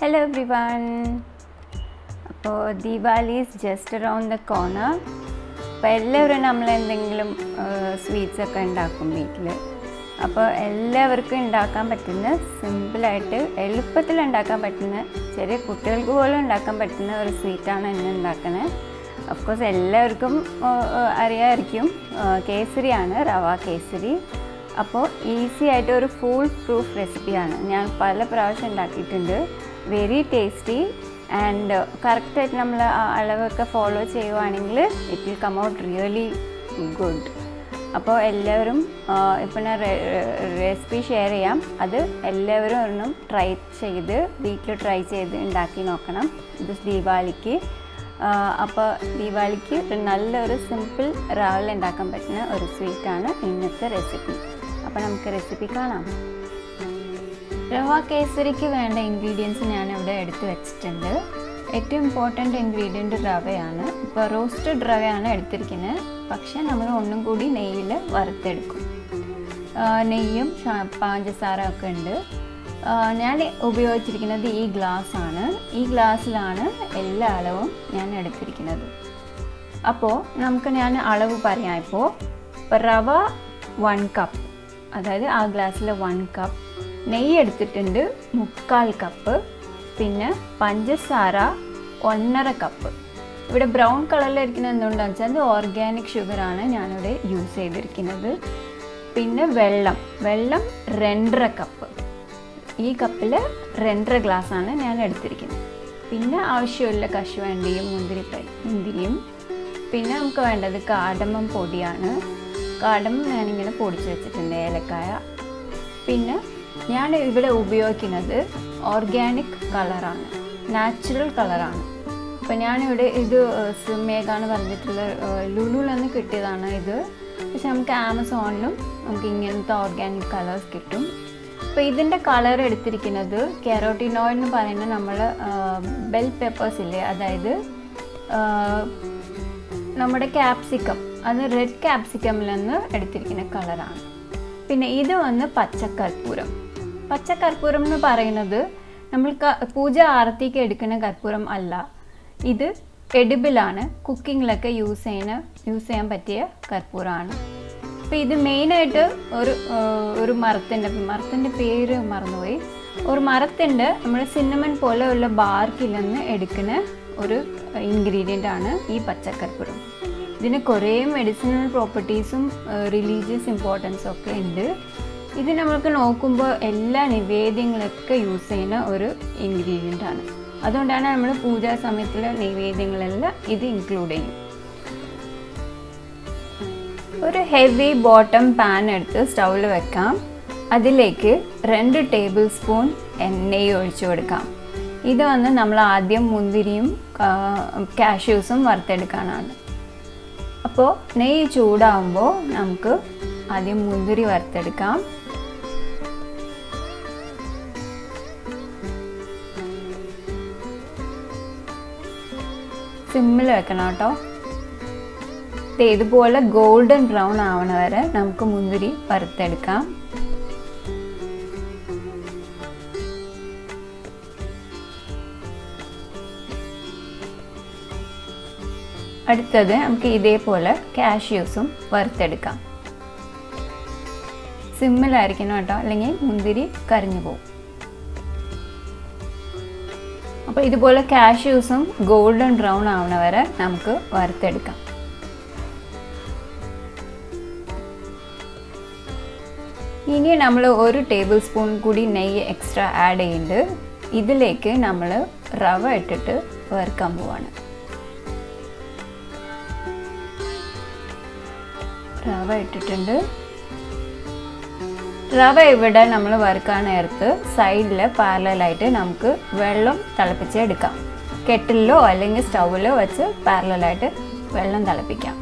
Hello everyone. So Diwali is just around the corner. അപ്പോൾ എല്ലാവരും നമ്മൾ എന്തെങ്കിലും സ്വീറ്റ്സ് ഒക്കെ ഉണ്ടാക്കും വീട്ടിൽ. അപ്പോൾ എല്ലാവർക്കും ഉണ്ടാക്കാൻ പറ്റുന്ന സിമ്പിളായിട്ട് എളുപ്പത്തിൽ ഉണ്ടാക്കാൻ പറ്റുന്ന ചെറിയ കുട്ടികൾക്ക് പോലും ഉണ്ടാക്കാൻ പറ്റുന്ന ഒരു സ്വീറ്റാണ് ഇന്ന് ഉണ്ടാക്കുന്നത്. ഓഫ് കോഴ്സ് എല്ലാവർക്കും അറിയാമായിരിക്കും, കേസരിയാണ്, റവ കേസരി. അപ്പോൾ ഈസി ആയിട്ട് ഒരു ഫുൾ പ്രൂഫ് റെസിപ്പിയാണ്. ഞാൻ പല പ്രാവശ്യം ഉണ്ടാക്കിയിട്ടുണ്ട്. വെരി ടേസ്റ്റി ആൻഡ് കറക്റ്റായിട്ട് നമ്മൾ അളവൊക്കെ ഫോളോ ചെയ്യുവാണെങ്കിൽ it will come out really good. അപ്പോൾ എല്ലാവരും ഇപ്പം ഞാൻ റെസിപ്പി ഷെയർ ചെയ്യാം. അത് എല്ലാവരും ഒന്നും ട്രൈ ചെയ്ത് വീട്ടിൽ ട്രൈ ചെയ്ത് ഉണ്ടാക്കി നോക്കണം. ഇത് ദീപാവലിക്ക്. അപ്പോൾ ദീപാവലിക്ക് നല്ലൊരു സിമ്പിൾ രാവിലെ ഉണ്ടാക്കാൻ പറ്റുന്ന ഒരു സ്വീറ്റാണ് ഇന്നത്തെ റെസിപ്പി. അപ്പോൾ നമുക്ക് റെസിപ്പി കാണാം. റവ കേസരിക്ക് വേണ്ട ഇൻഗ്രീഡിയൻസ് ഞാനിവിടെ എടുത്ത് വെച്ചിട്ടുണ്ട്. ഏറ്റവും ഇമ്പോർട്ടൻ്റ് ഇൻഗ്രീഡിയൻറ്റ് റവയാണ്. ഇപ്പോൾ റോസ്റ്റഡ് റവയാണ് എടുത്തിരിക്കുന്നത്. പക്ഷേ നമ്മൾ ഒന്നും കൂടി നെയ്യിൽ വറുത്തെടുക്കും. നെയ്യും പഞ്ചസാര ഒക്കെ ഉണ്ട്. ഞാൻ ഉപയോഗിച്ചിരിക്കുന്നത് ഈ ഗ്ലാസ്സാണ്. ഈ ഗ്ലാസ്സിലാണ് എല്ലാ അളവും ഞാൻ എടുത്തിരിക്കുന്നത്. അപ്പോൾ ഞാൻ അളവ് പറയാം. ഇപ്പോൾ റവ 1 കപ്പ്, അതായത് ആ ഗ്ലാസ്സിൽ 1 കപ്പ്. നെയ്യ് എടുത്തിട്ടുണ്ട് 3/4 കപ്പ്. പിന്നെ പഞ്ചസാര 1.5 കപ്പ്. ഇവിടെ ബ്രൗൺ കളറിലിരിക്കുന്നത് എന്തുകൊണ്ടാണെന്ന് വെച്ചാൽ അത് ഓർഗാനിക് ഷുഗറാണ് ഞാനിവിടെ യൂസ് ചെയ്തിരിക്കുന്നത്. പിന്നെ വെള്ളം 2.5 കപ്പ്. ഈ കപ്പിൽ 2.5 ഗ്ലാസ്സാണ് ഞാൻ എടുത്തിരിക്കുന്നത്. പിന്നെ ആവശ്യമുള്ള കശുവണ്ടിയും മുന്തിരിയും. പിന്നെ നമുക്ക് വേണ്ടത് കാർഡമം പൊടിയാണ്. കാർഡമം ഞാനിങ്ങനെ പൊടിച്ച് വെച്ചിട്ടുണ്ട്, ഏലക്കായ. പിന്നെ ഞാൻ ഇവിടെ ഉപയോഗിക്കുന്നത് ഓർഗാനിക് കളറാണ്, നാച്ചുറൽ കളറാണ്. അപ്പോൾ ഞാനിവിടെ ഇത് മേഘാണ് പറഞ്ഞിട്ടുള്ള ലുലുവിൽ കിട്ടിയതാണ് ഇത്. പക്ഷെ നമുക്ക് ആമസോണിലും നമുക്ക് ഇങ്ങനത്തെ ഓർഗാനിക് കളേഴ്സ് കിട്ടും. അപ്പോൾ ഇതിൻ്റെ കളർ എടുത്തിരിക്കുന്നത് കെരോട്ടിനോയിഡ് എന്ന് പറയുന്ന നമ്മൾ ബെൽ പെപ്പേഴ്സ് ഇല്ലേ, അതായത് നമ്മുടെ ക്യാപ്സിക്കം, അത് റെഡ് ക്യാപ്സിക്കമിൽ നിന്ന് എടുത്തിരിക്കുന്ന കളറാണ്. പിന്നെ ഇത് പച്ചക്കർപ്പൂരം എന്ന് പറയുന്നത് നമ്മൾ പൂജ ആരത്തിക്ക് എടുക്കുന്ന കർപ്പൂരം അല്ല. ഇത് എഡിബിളാണ്, കുക്കിങ്ങിലൊക്കെ യൂസ് ചെയ്യാൻ പറ്റിയ കർപ്പൂരമാണ്. അപ്പോൾ ഇത് മെയിനായിട്ട് ഒരു മരത്തിൻ്റെ പേര് മറന്നുപോയി. ഒരു മരത്തിൻ്റെ നമ്മൾ സിന്നമൺ പോലെയുള്ള ബാർക്കിൽ നിന്ന് എടുക്കുന്ന ഒരു ഇൻഗ്രീഡിയൻ്റ് ആണ് ഈ പച്ചക്കർപ്പൂരം. ഇതിന് കുറേ മെഡിസിനൽ പ്രോപ്പർട്ടീസും റിലീജിയസ് ഇമ്പോർട്ടൻസും ഒക്കെ ഉണ്ട്. ഇത് നമ്മൾക്ക് നോക്കുമ്പോൾ എല്ലാ നിവേദ്യങ്ങളൊക്കെ യൂസ് ചെയ്യുന്ന ഒരു ഇൻഗ്രീഡിയൻ്റ് ആണ്. അതുകൊണ്ടാണ് നമ്മൾ പൂജാ സമയത്തുള്ള നിവേദ്യങ്ങളെല്ലാം ഇത് ഇൻക്ലൂഡ് ചെയ്യും. ഒരു ഹെവി ബോട്ടം പാൻ എടുത്ത് സ്റ്റൗവിൽ വെക്കാം. അതിലേക്ക് 2 ടേബിൾ സ്പൂൺ നെയ്യ് ഒഴിച്ചു കൊടുക്കാം. ഇത് നമ്മൾ ആദ്യം മുന്തിരിയും കാഷ്യൂസും വറുത്തെടുക്കാനാണ്. അപ്പോൾ നെയ്യ് ചൂടാകുമ്പോൾ നമുക്ക് ആദ്യം മുന്തിരി വറുത്തെടുക്കാം. സിമ്മിൽ വെക്കണം കേട്ടോ. ഇതുപോലെ ഗോൾഡൻ ബ്രൗൺ ആവണ വരെ നമുക്ക് മുന്തിരി വറുത്തെടുക്കാം. അടുത്തത് നമുക്ക് ഇതേപോലെ കാഷ്യൂസും വറുത്തെടുക്കാം. സിമ്മിലായിരിക്കണം കേട്ടോ, അല്ലെങ്കിൽ മുന്തിരി കരിഞ്ഞു പോകും. അപ്പോൾ ഇതുപോലെ കാഷ്യൂസും ഗോൾഡൻ ബ്രൗൺ ആവണ വരെ നമുക്ക് വറുത്തെടുക്കാം. ഇനി നമ്മൾ 1 ടേബിൾ സ്പൂൺ കൂടി നെയ്യ് എക്സ്ട്രാ ആഡ് ചെയ്യുന്നുണ്ട്. ഇതിലേക്ക് നമ്മൾ റവ ഇട്ടിട്ട് വറുക്കാൻ പോവാണ്. റവ ഇട്ടിട്ടുണ്ട്. റവ ഇവിടെ നമ്മൾ വറുക്കാൻ നേരത്ത് സൈഡിൽ പാരലായിട്ട് നമുക്ക് വെള്ളം തിളപ്പിച്ചെടുക്കാം. കെറ്റിലോ അല്ലെങ്കിൽ സ്റ്റൗവിലോ വെച്ച് പാരലായിട്ട് വെള്ളം തിളപ്പിക്കാം.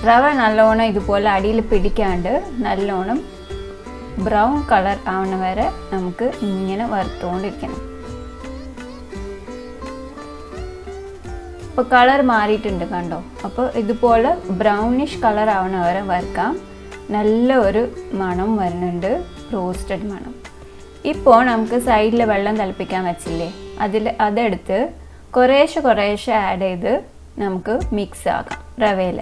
റവ നല്ലോണം ഇതുപോലെ അടിയിൽ പിടിക്കാണ്ട് നല്ലോണം ബ്രൗൺ കളർ ആവണ വരെ നമുക്ക് ഇങ്ങനെ വറുത്തുകൊണ്ടിരിക്കണം. ഇപ്പോൾ കളർ മാറിയിട്ടുണ്ട് കണ്ടോ. അപ്പോൾ ഇതുപോലെ ബ്രൗണിഷ് കളർ ആവണ വരെ വറുക്കാം. നല്ല ഒരു മണം വരുന്നുണ്ട്, റോസ്റ്റഡ് മണം. ഇപ്പോൾ നമുക്ക് സൈഡിൽ വെള്ളം തിളപ്പിക്കാൻ വെച്ചില്ലേ, അതെടുത്ത് കുറേശ്ശെ ആഡ് ചെയ്ത് നമുക്ക് മിക്സ് ആക്കാം. റവയിൽ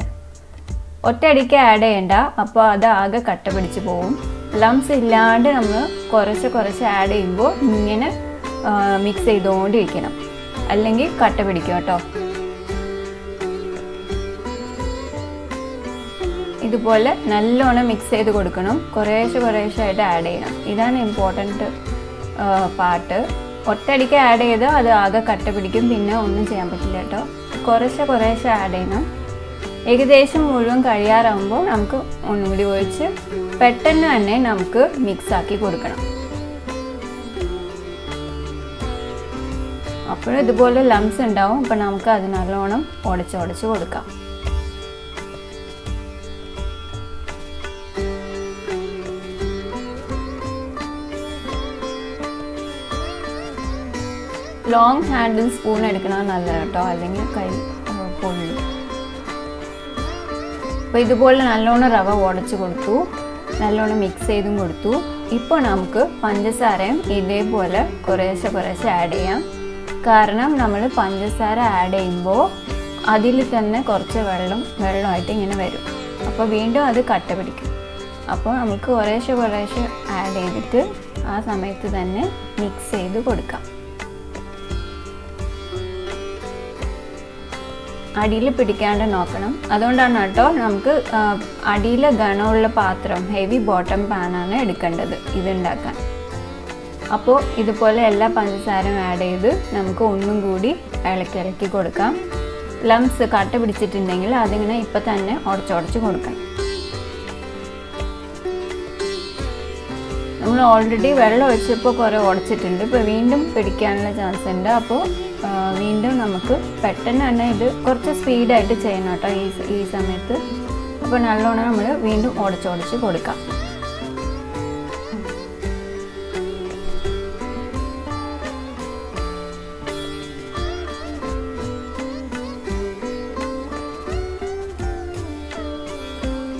ഒറ്റയടിക്ക് ആഡ് ചെയ്യണ്ട, അപ്പോൾ അത് ആകെ കട്ട പിടിച്ച് പോവും. ലംസ് ഇല്ലാണ്ട് നമ്മൾ കുറച്ച് ആഡ് ചെയ്യുമ്പോൾ ഇങ്ങനെ മിക്സ് ചെയ്തുകൊണ്ടിരിക്കണം, അല്ലെങ്കിൽ കട്ട പിടിക്കും കേട്ടോ. ഇതുപോലെ നല്ലോണം മിക്സ് ചെയ്ത് കൊടുക്കണം. കുറേശ്ശായിട്ട് ആഡ് ചെയ്യണം. ഇതാണ് ഇമ്പോർട്ടൻറ്റ് പാർട്ട്. ഒറ്റയടിക്ക് ആഡ് ചെയ്ത് അത് ആകെ കട്ട പിടിക്കും, പിന്നെ ഒന്നും ചെയ്യാൻ പറ്റില്ല കേട്ടോ. കുറേശ്ശെ ആഡ് ചെയ്യണം. ഏകദേശം മുഴുവൻ കഴിയാറാകുമ്പോൾ നമുക്ക് ഒന്നുകൂടി ഒഴിച്ച് പെട്ടെന്ന് തന്നെ നമുക്ക് മിക്സ് ആക്കി കൊടുക്കണം. അപ്പോൾ ഇതുപോലെ ലംസ് ഉണ്ടാവും. അപ്പോൾ നമുക്ക് അത് നല്ലോണം ഉടച്ച് കൊടുക്കാം. ലോങ് ഹാൻഡിൽ സ്പൂൺ എടുക്കണം നല്ലത് കേട്ടോ, അല്ലെങ്കിൽ കൈ പൊള്ളും. അപ്പോൾ ഇതുപോലെ നല്ലോണം റവ ഉടച്ച് കൊടുത്തു, നല്ലോണം മിക്സ് ചെയ്തും കൊടുത്തു. ഇപ്പോൾ നമുക്ക് പഞ്ചസാരയും ഇതേപോലെ കുറേശ്ശെ ആഡ് ചെയ്യാം. കാരണം നമ്മൾ പഞ്ചസാര ആഡ് ചെയ്യുമ്പോൾ അതിൽ തന്നെ കുറച്ച് വെള്ളമായിട്ട് ഇങ്ങനെ വരും. അപ്പോൾ വീണ്ടും അത് കട്ട പിടിക്കും. അപ്പോൾ നമുക്ക് കുറേശ്ശെ ആഡ് ചെയ്തിട്ട് ആ സമയത്ത് തന്നെ മിക്സ് ചെയ്ത് കൊടുക്കാം. അടിയിൽ പിടിക്കാണ്ട് നോക്കണം. അതുകൊണ്ടാണ് കേട്ടോ നമുക്ക് അടിയിൽ ഘനമുള്ള പാത്രം, ഹെവി ബോട്ടം പാനാണ് എടുക്കേണ്ടത് ഇതുണ്ടാക്കാൻ. അപ്പോൾ ഇതുപോലെ എല്ലാ പഞ്ചസാരയും ആഡ് ചെയ്ത് നമുക്ക് ഒന്നും കൂടി ഇളക്കി കൊടുക്കാം. ലംസ് കട്ട പിടിച്ചിട്ടുണ്ടെങ്കിൽ അതിങ്ങനെ ഇപ്പം തന്നെ ഉടച്ച് കൊടുക്കണം. നമ്മൾ ഓൾറെഡി വെള്ളം ഒഴിച്ചപ്പോൾ കുറേ ഉടച്ചിട്ടുണ്ട്. ഇപ്പോൾ വീണ്ടും പിടിക്കാനുള്ള ചാൻസ് ഉണ്ട്. അപ്പോൾ വീണ്ടും നമുക്ക് പെട്ടെന്ന് തന്നെ ഇത് കുറച്ച് സ്പീഡായിട്ട് ചെയ്യണം കേട്ടോ ഈ സമയത്ത്. അപ്പോൾ നല്ലോണം നമ്മൾ വീണ്ടും ഉടച്ച് കൊടുക്കാം.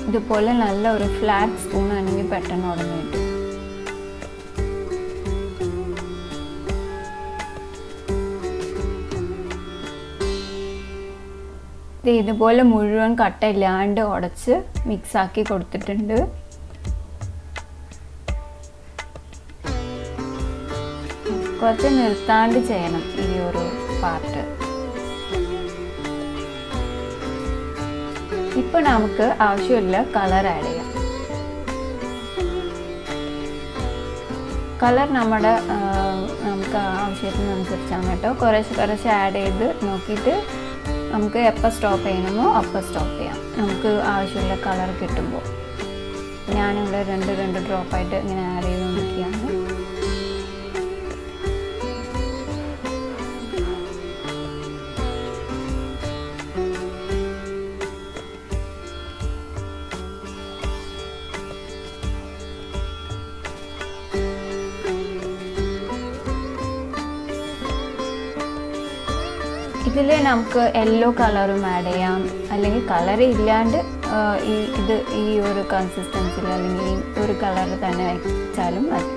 ഇതുപോലെ നല്ല ഒരു ഫ്ലാറ്റ് സ്പൂൺ ആണെങ്കിൽ പെട്ടെന്ന് ഉടഞ്ഞു കിട്ടും. ഇതുപോലെ മുഴുവൻ കട്ടയില്ലാണ്ട് ഉടച്ച് മിക്സാക്കി കൊടുത്തിട്ടുണ്ട്. കുറച്ച് നിർത്താണ്ട് ചെയ്യണം ഈ ഒരു പാർട്ട്. ഇപ്പോൾ നമുക്ക് ആവശ്യമുള്ള കളർ ആഡ് ചെയ്യാം. കളർ നമുക്ക് ആവശ്യത്തിനനുസരിച്ചാണ് കേട്ടോ. കുറേശ്ശെ ആഡ് ചെയ്ത് നോക്കിയിട്ട് നമുക്ക് എപ്പോൾ സ്റ്റോപ്പ് ചെയ്യണമോ അപ്പോൾ സ്റ്റോപ്പ് ചെയ്യാം, നമുക്ക് ആവശ്യമുള്ള കളർ കിട്ടുമ്പോൾ. ഞാനിവിടെ രണ്ട് ഡ്രോപ്പായിട്ട് ഇങ്ങനെ ആഡ് ചെയ്തുകൊണ്ടിരിക്കുകയാണ്. ഇതിൽ നമുക്ക് യെല്ലോ കളറും ആഡ് ചെയ്യാം, അല്ലെങ്കിൽ കളർ ഇല്ലാണ്ട് ഈ ഒരു കൺസിസ്റ്റൻസിൽ അല്ലെങ്കിൽ ഈ ഒരു കളർ തന്നെ വെച്ചാലും മതി.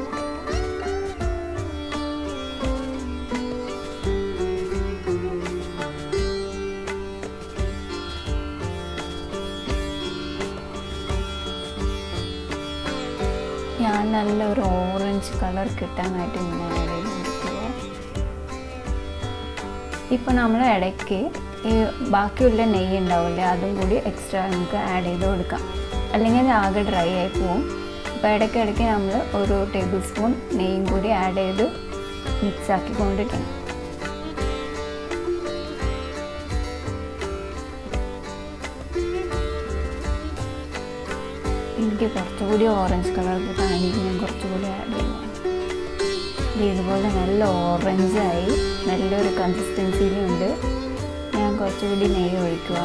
ഞാൻ നല്ലൊരു ഓറഞ്ച് കളർ കിട്ടാനായിട്ട് ഇങ്ങനെ ആഡ് ചെയ്ത് കൊടുക്കുക. ഇപ്പോൾ നമ്മൾ ഇടയ്ക്ക് ഈ ബാക്കിയുള്ള നെയ്യ് ഉണ്ടാവില്ലേ, അതും കൂടി എക്സ്ട്രാ നമുക്ക് ആഡ് ചെയ്ത് കൊടുക്കാം, അല്ലെങ്കിൽ അത് ആകെ ഡ്രൈ ആയി പോവും. അപ്പോൾ ഇടയ്ക്കിടയ്ക്ക് നമ്മൾ ഒരു ടേബിൾ സ്പൂൺ നെയ്യും കൂടി ആഡ് ചെയ്ത് മിക്സ് ആക്കിക്കൊണ്ടിരിക്കണം. എനിക്ക് കുറച്ചുകൂടി ഓറഞ്ച് കളർ കിട്ടാണെങ്കിൽ ഞാൻ കുറച്ചുകൂടി ആഡ് ചെയ്യുന്നു. ഇതുപോലെ നല്ല ഓറഞ്ചായി നല്ലൊരു കൺസിസ്റ്റൻസിയിലുണ്ട്. ഞാൻ കുറച്ചുകൂടി നെയ്യ് ഒഴിക്കുക.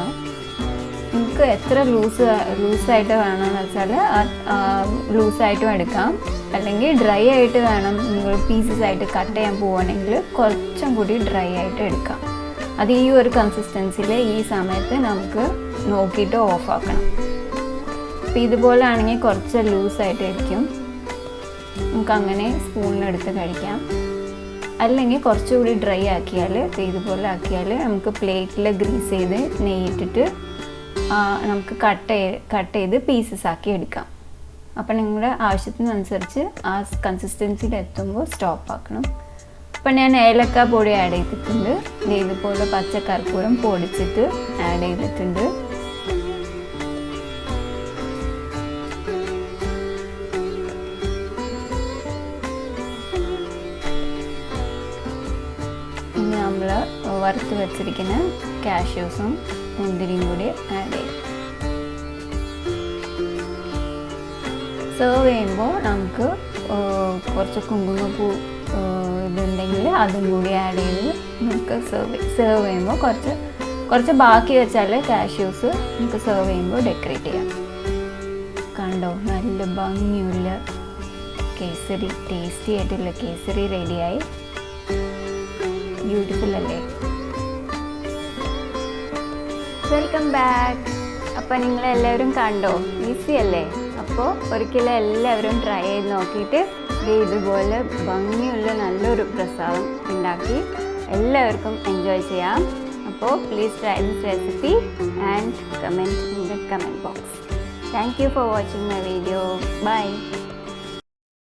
നിങ്ങൾക്ക് എത്ര ലൂസായിട്ട് വേണമെന്ന് വെച്ചാൽ ലൂസായിട്ടും എടുക്കാം, അല്ലെങ്കിൽ ഡ്രൈ ആയിട്ട് വേണം നിങ്ങൾ പീസസ് ആയിട്ട് കട്ട് ചെയ്യാൻ പോവുകയാണെങ്കിൽ കുറച്ചും കൂടി ഡ്രൈ ആയിട്ട് എടുക്കാം. അത് ഈ ഒരു കൺസിസ്റ്റൻസിയിൽ ഈ സമയത്ത് നമുക്ക് നോക്കിയിട്ട് ഓഫ് ആക്കണം. അപ്പോൾ ഇതുപോലെ ആണെങ്കിൽ കുറച്ച് ലൂസായിട്ടായിരിക്കും. നമുക്ക് അങ്ങനെ സ്പൂണിനെടുത്ത് കഴിക്കാം. അല്ലെങ്കിൽ കുറച്ചുകൂടി ഡ്രൈ ആക്കിയാൽ ഇതുപോലെ ആക്കിയാൽ നമുക്ക് പ്ലേറ്റിൽ ഗ്രീസ് ചെയ്ത് നെയ്യിട്ടിട്ട് നമുക്ക് കട്ട് ചെയ്ത് പീസസ് ആക്കി എടുക്കാം. അപ്പോൾ നിങ്ങളുടെ ആവശ്യത്തിനനുസരിച്ച് ആ കൺസിസ്റ്റൻസിയിൽ എത്തുമ്പോൾ സ്റ്റോപ്പ് ആക്കണം. അപ്പോൾ ഞാൻ ഏലക്ക പൊടി ആഡ് ചെയ്തിട്ടുണ്ട്. ഇതുപോലെ പച്ചക്കർപ്പൂരം പൊടിച്ചിട്ട് ആഡ് ചെയ്തിട്ടുണ്ട്. ഇനി നമ്മൾ വറുത്ത് വെച്ചിരിക്കുന്ന കാഷ്യൂസും മുന്തിരിയും കൂടി ആഡ് ചെയ്യും. സെർവ് ചെയ്യുമ്പോൾ നമുക്ക് കുറച്ച് കുങ്കുമപ്പൂ ഇതുണ്ടെങ്കിൽ അതും കൂടി ആഡ് ചെയ്ത് നമുക്ക് സെർവ് ചെയ്യുമ്പോൾ കുറച്ച് ബാക്കി വെച്ചാൽ കാഷ്യൂസ് നമുക്ക് സെർവ് ചെയ്യുമ്പോൾ ഡെക്കറേറ്റ് ചെയ്യാം. കണ്ടോ, നല്ല ഭംഗിയുള്ള കേസരി, ടേസ്റ്റി ആയിട്ടുള്ള കേസരി റെഡിയായി. ബ്യൂട്ടിഫുൾ അല്ലേ? Welcome back. അപ്പോൾ നിങ്ങളെല്ലാവരും കണ്ടോ, ഈസി അല്ലേ? അപ്പോൾ ഒരിക്കലും എല്ലാവരും ട്രൈ ചെയ്ത് നോക്കിയിട്ട് ഇതുപോലെ ഭംഗിയുള്ള നല്ലൊരു പ്രസാദം ഉണ്ടാക്കി എല്ലാവർക്കും എൻജോയ് ചെയ്യാം. അപ്പോൾ please try this recipe and comment in the comment box. Thank you for watching my video. By.